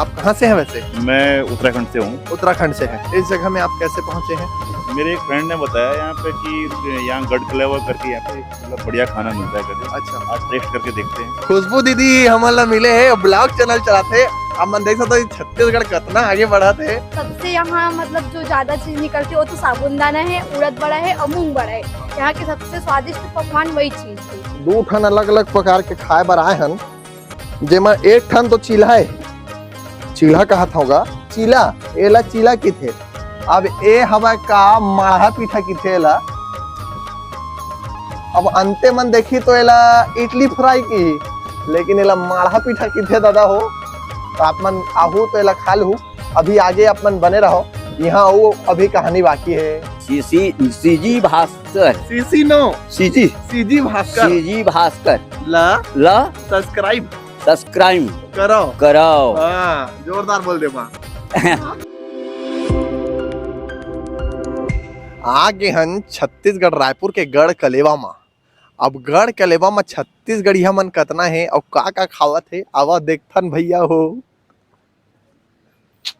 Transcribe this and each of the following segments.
आप कहाँ से हैं वैसे? मैं उत्तराखंड से हूँ। उत्तराखंड से हैं। इस जगह में आप कैसे पहुँचे हैं? मेरे एक फ्रेंड ने बताया यहाँ पे कि यहाँ गढ़कलेवा करके यहाँ पे मतलब बढ़िया खाना मिलता है करके। अच्छा, आज टेस्ट करके देखते हैं। खुशबू दीदी हमारा मिले है, ब्लॉग चैनल चलाते। अब मन देख सकते हो छत्तीसगढ़ कितना आगे बढ़ा थे। सबसे यहाँ मतलब जो ज्यादा चीज निकलती है वो तो साबूदाना है, उड़द बड़ा है और मूंग बड़ा है। यहाँ के सबसे स्वादिष्ट पकवान वही चीज है। 2 ठन अलग अलग प्रकार के खाए बर आए हन, जेमा एक ठन तो चील्हा है। चील्हा कहा था होगा, चीला एला चीला की थे। अब ए हवा का माढ़ा पीठा की थे एला। अब अंते मन देखी तो एला इडली फ्राई की, लेकिन एला माढ़ा पीठा की थे दादा हो। तो आप मन आहू तो एला खा लू। अभी आगे आप मन बने रहो, यहाँ वो अभी कहानी बाकी है। सीजी भास्कर सीजी भास्कर ला ला सब्सक्राइब सब्सक्राइब करो करो। जोरदार बोल दे माँ। आगे हन छत्तीसगढ़ रायपुर के गढ़ कलेवा माँ। अब गढ़ कलेवा में छत्तीसगढ़िया मन कतना है और का खावत है, आवा देखथन भैया हो।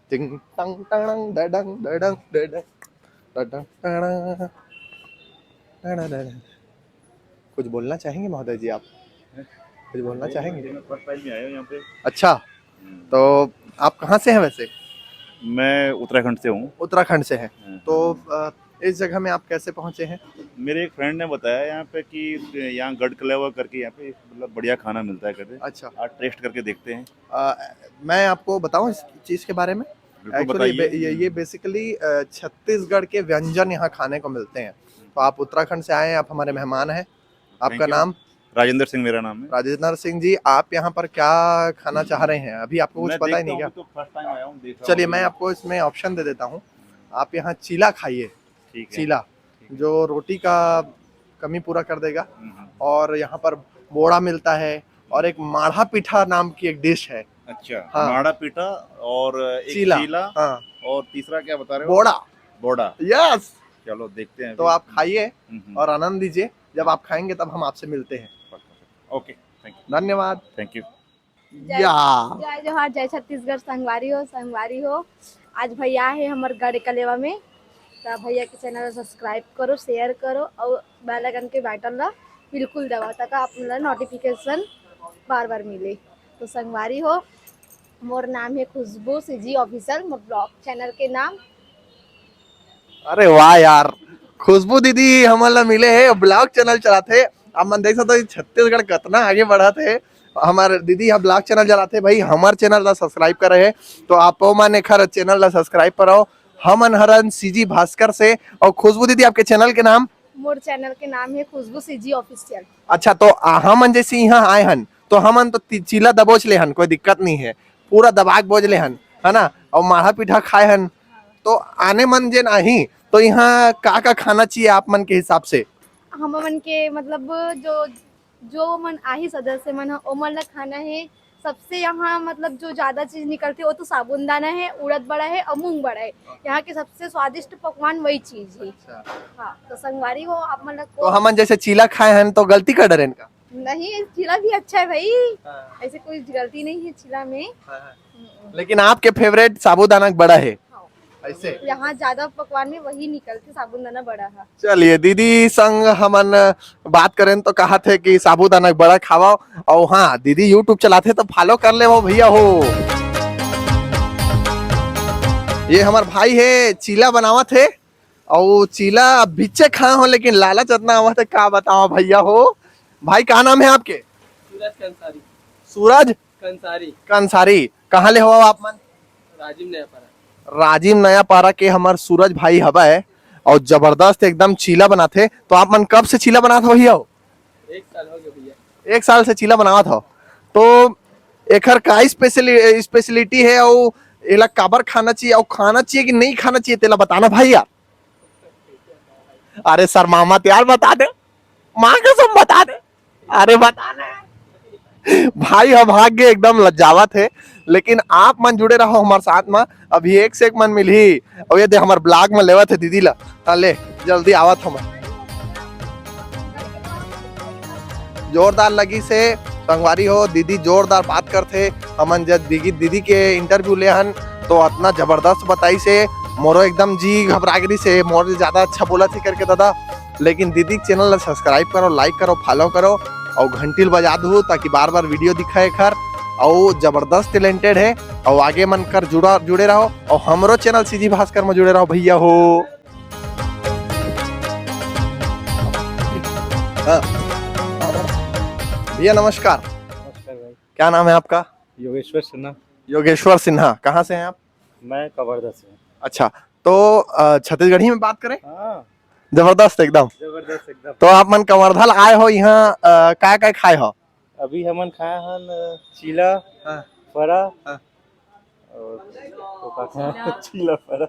टिंग टंग टंग डडंग डडंग डडंग डडंग टडंग डडंग। कुछ बोलना चाहेंगे महोदय जी? आप कुछ बोलना चाहेंगे? मैं फर्स्ट टाइम में आया हूँ यहाँ पे। अच्छा, तो आप कहाँ से हैं वैसे? मैं उत्तराखंड से हूँ। उत्तराखंड से हैं। तो इस जगह में आप कैसे पहुँचे हैं? मेरे एक फ्रेंड ने बताया यहाँ पे कि यहाँ गढ़कलेवा करके यहाँ पे मतलब बढ़िया खाना मिलता है करके। अच्छा, आज टेस्ट करके देखते हैं। मैं आपको बताऊं इस चीज़ के बारे में। बिल्कुल एक्चुअली बताइए। ये बेसिकली छत्तीसगढ़ के व्यंजन यहाँ खाने को मिलते हैं। तो आप उत्तराखंड से आए हैं, आप हमारे मेहमान हैं। आपका Thank you। नाम? राजेंद्र सिंह मेरा नाम है। राजेंद्र सिंह जी, आप यहाँ पर क्या खाना चाह रहे हैं? अभी आपको कुछ मैं पता ही देखता नहीं क्या? हूँ, तो फर्स्ट टाइम आया हूँ, देख रहा चलिए हूँ। मैं आपको इसमें ऑप्शन दे देता हूँ। आप यहाँ चीला खाइए। ठीक है। चीला जो रोटी का कमी पूरा कर देगा। हम्म। और यहाँ पर बोड़ा मिलता है और एक माढ़ा पीठा नाम की एक डिश है। अच्छा, हाँ। माड़ा पीठा और एक चीला। चीला हाँ, और तीसरा क्या बता रहे हो? बोड़ा। बोड़ा। यस। चलो देखते हैं तो अभी। आप खाइए हम्म। और आनंद लीजिए। जब आप खाएंगे तब हम आपसे मिलते हैं। Okay, thank you. धन्यवाद। Thank you. या जय जोहार, जय छत्तीसगढ़, संगवारी हो। आज भैया है हमारे गढ़ कलेवा में। तो भैया के चैनल सब्सक्राइब करो, शेयर करो और बेल आइकन के बटन ला बिल्कुल दबाओ ताकि आप नोटिफिकेशन बार बार मिले। तो संगवारी हो, मोर नाम है खुशबू सीजी ऑफिशियल, मोर ब्लॉग चैनल के नाम। अरे वाह यार, खुशबू दीदी हमारा मिले है, ब्लॉग चैनल चलाते। अब मन देख सकते हो छत्तीसगढ़ कितना आगे बढ़ा थे। हमारे दीदी यहाँ ब्लॉग चैनल चलाते भाई, हमारे चैनल ला सब्सक्राइब कर रहे हैं। तो आप माने खर चैनल ला सब्सक्राइब करो। हम अनहरन सीजी भास्कर से। और खुशबू दीदी आपके चैनल के नाम? मोर चैनल के नाम है खुशबू सीजी ऑफिशियल। अच्छा, तो हम जैसे यहाँ आए हन तो हमन तो चीला दबोच ले हन, कोई दिक्कत नहीं है। पूरा दबाग बोझ ले हन, है ना? और माढ़ा पीठा खाए हन। तो आने मन जे नहीं तो यहाँ का खाना चाहिए आप मन के हिसाब से? हम मन के मतलब जो मन आही सदस्य मन है ओ मन ला खाना है। सबसे यहाँ मतलब जो ज्यादा चीज निकलती है वो तो साबूदाना है, उड़द बड़ा है और मूंग बड़ा है। यहाँ के सबसे स्वादिष्ट पकवान वही चीज है। हाँ, तो संगवारी हो आप मन तो हमन जैसे चीला खाए हन तो गलती कर डरे का? नहीं, चीला भी अच्छा है भाई। ऐसे कोई गलती नहीं है चीला में। लेकिन आपके फेवरेट साबूदाना बड़ा है ऐसे? यहाँ ज्यादा पकवान में वही निकलते, साबूदाना बड़ा है। चलिए दीदी संग हमन बात करें तो कहा थे कि साबूदाना बड़ा खावाओ। और हाँ, दीदी यूट्यूब चलाते तो फॉलो कर ले वो भैया हो। ये हमार भाई है, चीला बनावा थे और चीला बिच्चे खाए हो, लेकिन लालच इतना हुआ था क्या बताओ भैया हो। भाई क्या नाम है आपके? सूरज कंसारी। सूरज कंसारी। कहाँ ले हो आप मन? राजीव नयापारा। राजीव नयापारा के हमार सूरज भाई हवा है और जबरदस्त एकदम चीला बनाते। तो आप मन कब से चीला बनाते हो भैया? 1 साल हो गया भैया। 1 साल से चीला बनावत हो। तो एकर का स्पेशलिटी है और एला काबर खाना चाहिए और खाना चाहिए कि नहीं खाना चाहिए तेला बताना भाई यार। अरे सर मामा यार बता दे, माँ कसम बता दे। अरे बताना भाई, हम भाग्य एकदम लज्जावत है। लेकिन आप मन जुड़े रहो हमारे साथ में, अभी एक से एक मन मिली। और ये दे हमारे ब्लॉग में लेवत है दीदी ला। ले जल्दी आवत हम। जोरदार लगी से संगवारी हो दीदी जोरदार बात करथे। हमन जब दीदी के इंटरव्यू ले हन तो इतना जबरदस्त बताई से मोरो एकदम जी घबरा गई से मोर ज्यादा अच्छा बोला थी करके दादा। लेकिन दीदी के चैनल ला सब्सक्राइब करो, लाइक करो, फॉलो करो और घंटी बजा दो ताकि बार बार वीडियो दिखाए खर। और जबरदस्त टैलेंटेड है और आगे मन कर जुड़े रहो और हमरो चैनल सीजी भास्कर में जुड़े रहो भैया हो। भैया नमस्कार। नमस्कार भाई। क्या नाम है आपका? योगेश्वर सिन्हा। योगेश्वर सिन्हा। कहाँ से हैं आप? मैं कवर्धा से हूँ। अच्छा, तो छत्तीसगढ़ी में बात करें? हाँ, जबरदस्त एकदम। जबरदस्त एकदम। तो आप मन कवर्धा आए हो यहाँ क्या क्या खाए हो? अभी हमन खाए हन चीला, हाँ। फरा हाँ। और तो का खाए चीला फरा।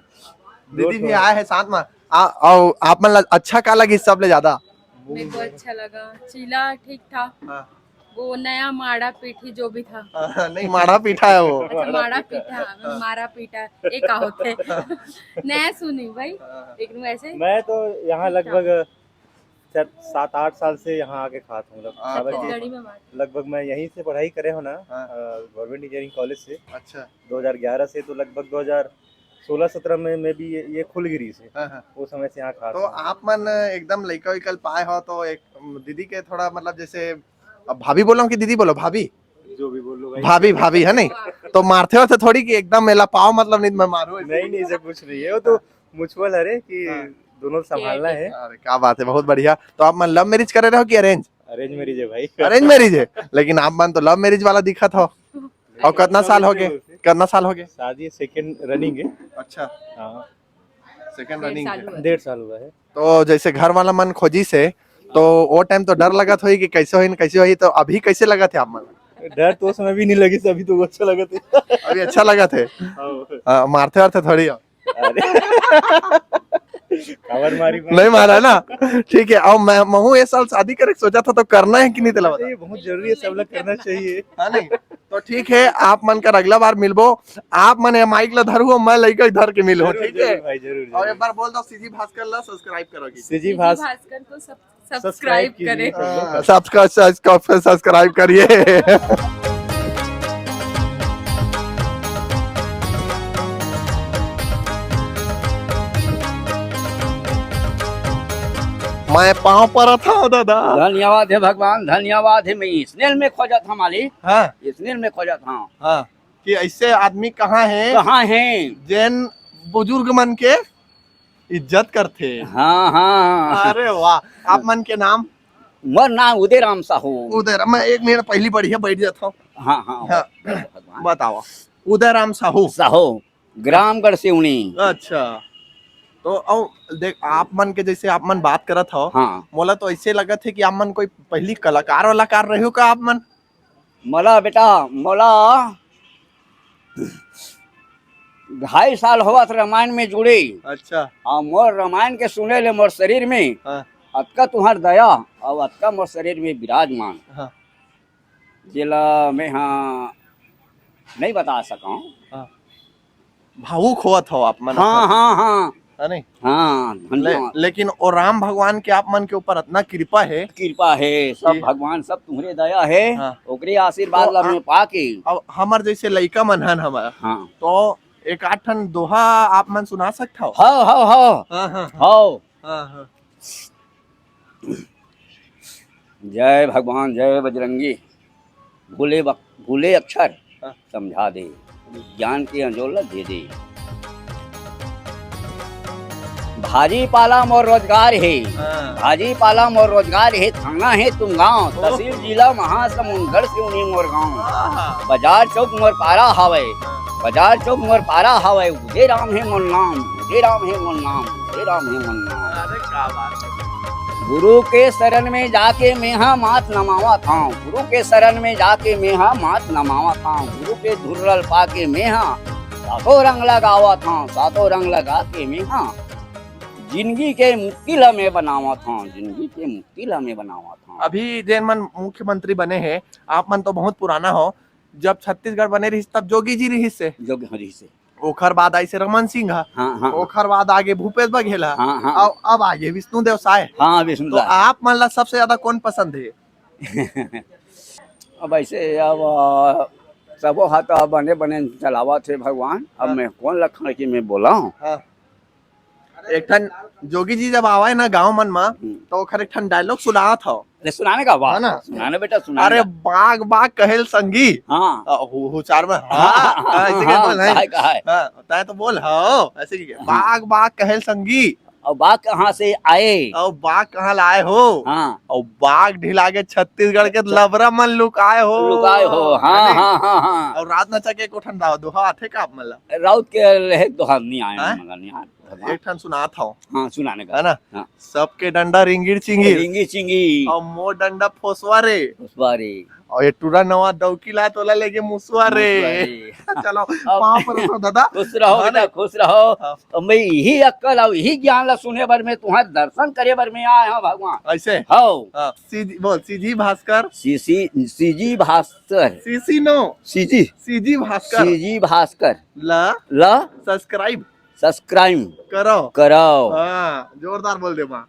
दीदी भी आए हैं साथ में। और आप मन अच्छा क्या लगी सब ले ज्यादा? मेरे को अच्छा लगा, चीला ठीक था। हाँ। वो नया माड़ा पीठी जो भी था। नहीं, माड़ा पीठा है वो। अच्छा माड़ा पीठा, मारा पीठा एक का होते नया सुनी भाई, लेकिन वैसे मैं तो यहाँ लगभग 7-8 साल से यहाँ आके खाता हूँ। छत्तीसगढ़ी में बात। लगभग मैं यहीं से पढ़ाई करे हो ना, हाँ। गवर्नमेंट इंजीनियरिंग कॉलेज से। अच्छा। 2011 से तो लगभग 2016-17 में भी ये खुलगिरी से हाँ। वो समय से यहाँ खाता तो हूँ। आप मन एकदम लड़का विकल पाए हो तो एक दीदी के थोड़ा मतलब जैसे अब भाभी बोलो कि दीदी बोलो? भाभी, जो भी बोलो भाई। भाभी है नहीं तो मारते हो तो थोड़ी कि एकदम मेला पाओ मतलब नहीं मैं मारू। नहीं ऐसा कुछ नहीं है, वो तो म्यूचुअल है कि दोनों संभालना है। अरे क्या बात है, बहुत बढ़िया। तो आप मन लव मैरिज करे रहो कि अरेंज? अरेंज मैरिज है भाई। अरेंज मैरिज है, लेकिन आप मन तो लव मैरिज वाला दिखत हो। और कितना साल हो गए? कितना साल हो गए? शादी सेकंड रनिंग है। अच्छा, हाँ, सेकंड रनिंग है। 1.5 साल हुआ है। तो जैसे घर वाला मन खोजी से तो वो टाइम तो डर लगत होई कि कैसे होई न कैसे होई, तो अभी कैसे लगा थे आप मन? डर तो उस समय भी नहीं लगी, अभी तो अच्छा लगा था। अभी अच्छा लगा थे। मारते वारते थोड़ी हो? कवर मारी नहीं मारा ना, ठीक है। और मैं ये साल शादी करे सोचा था तो करना है कि नहीं तेला बता? ये बहुत जरूरी है, सब लोग करना चाहिए। हाँ नहीं तो ठीक है, आप मन कर अगला बार मिलबो। आप मन माइक ला धरू, मैं लड़का धर के मिलो, ठीक है भाई जरूर। और एक बार बोल दो सीजी भास्कर ला सब्सक्राइब करोगी? सीजी भास्कर को सब्सक्राइब करें। सब्सक्राइब करिए। मैं पाँव पर था दादा। धन्यवाद है भगवान, धन्यवाद है। मैं स्नेल में खोजा था मालिक, हाँ स्नेल में खोजा था। हाँ, कि ऐसे आदमी कहाँ है कहाँ है जैन बुजुर्ग मन के इज्जत करते? हाँ हाँ। अरे वाह, आप मन के नाम? मोर नाम उदय राम साहू। उदय, मैं 1 मिनट पहली बढ़िया बैठ जाता हूँ। हाँ हाँ, हाँ। भगवान। बताओ। उदय राम साहू, साहू ग्रामगढ़ सिवनी। अच्छा। तो और देख आप मन के जैसे आप मन बात करत हो, हाँ, मोला तो ऐसे लगत है कि आप मन कोई पहली कलाकार वालाकार रहे हो का आप मन? मोला बेटा मोला 2.5 साल हुआ रामायण में जुड़े। अच्छा। हाँ, मोर रामायण के सुने ले मोर शरीर में हाँ। अतका तुम्हार दया और अतका मोर शरीर में विराजमान, हाँ। जिला में हाँ नहीं बता सका। हाँ। भावुक होत हो आप मन। हाँ हाँ हाँ है नहीं? हाँ, धन्यवाद। लेकिन और राम भगवान के आप मन के ऊपर इतना कृपा है। कृपा है, सब भगवान सब तुम्हारे दया है। हाँ। ओकरे आशीर्वाद ला में पाके। अब हमार जैसे लइका मन हन हमारा, हाँ, तो एक आठ ठन दोहा आप मन सुना सकता हो? हाँ हाँ हाँ हाँ हाँ हाँ। हाँ। जय भगवान, जय बजरंगी। भूले अक्षर हाँ। समझा दे, ज्ञान की अंजोला दे दे। भाजी पाला मोर रोजगार है, हाँ। भाजी पाला मोर रोजगार है। थाना है तुम गाँव, तहसील जिला महासमुंदगढ़ सिवनी मोर गाँव। हाँ। बाजार चौक मोर पारा हवे, बाजार चौक मोर पारा हवे। उदय राम है मोर नाम, उदय राम है मोर नाम, उदय राम है मोर नाम। अरे क्या बात है। गुरु के शरण में जाके मैं हाँ माथ नमावा था, गुरु के शरण में जाके मैं हाँ माथ नमावा था। गुरु के धुर्रल पाके मैं हाँ सातों रंग लगावा था, सातों रंग लगा के मैं हाँ जिंदगी के मुक्ति ला में बनावा था, जिंदगी के मुक्ति ला में बनावा था। अभी जैन मन मुख्यमंत्री बने हैं, आप मन तो बहुत पुराना हो। जब छत्तीसगढ़ बने रही तब जोगी जी रही से, जोगी हरी से। ओखर बाद आई से रमन सिंह, हाँ हाँ ओखर बाद आगे भूपेश बघेल, हाँ हाँ और अब आगे विष्णुदेव साय। हाँ तो विष्णु। आप मन ला सबसे ज्यादा कौन पसंद है? अब ऐसे अब सबो हाथ बने बने चलावा थे भगवान। अब मैं कौन लखन की मैं बोला हूँ। हाँ। एक ठन जोगी जी जब आवाए ना गांव मन में तो ओखर एक ठन डायलॉग सुनात हो। अरे सुनाने का बात है ना? सुनाने बेटा सुनाने अरे बाग बाग कहेल संगी। हाँ हुचार में हाँ ऐसे के बोल है। कहा है हाँ ताए तो बोल हो ऐसे की बाग बाग कहेल संगी और बाघ कहाँ से आए। और बाग कहाँ लाए हो। हाँ और बाग ढिला के छत्तीसगढ़ के लबरा मन लुकाए हो। लुकाए हो। हाँ हाँ हाँ हाँ और रात नचा के कोठन दाव दोहा आथे का आप मतलब राउत के रहे तो हम नहीं आए हैं? मगर नहीं आए। एक ठन सुनात हो हाँ सुनाने का है ना। हाँ। सबके डंडा रिंगीर चिंगीर रिंगी चिंगी और मोर डंडा फोसवा रे उस बारे और ये टूरा नवा दौकी ला तोला लेके मुसवा रे। चलो पाँव पर रखो दादा। खुश रहो हाँ बेटा नहीं? खुश रहो। हाँ। तो मैं यही अक्कल और यही ज्ञान ला सुने बर में तुम्हारे दर्शन करे बर में आए हो भगवान। ऐसे हो हाँ, बोल CG Bhaskar CG Bhaskar CC no CG CG Bhaskar CG Bhaskar ला ल सब्सक्राइब सब्सक्राइब करो। करो। हाँ जोरदार बोल दे माँ।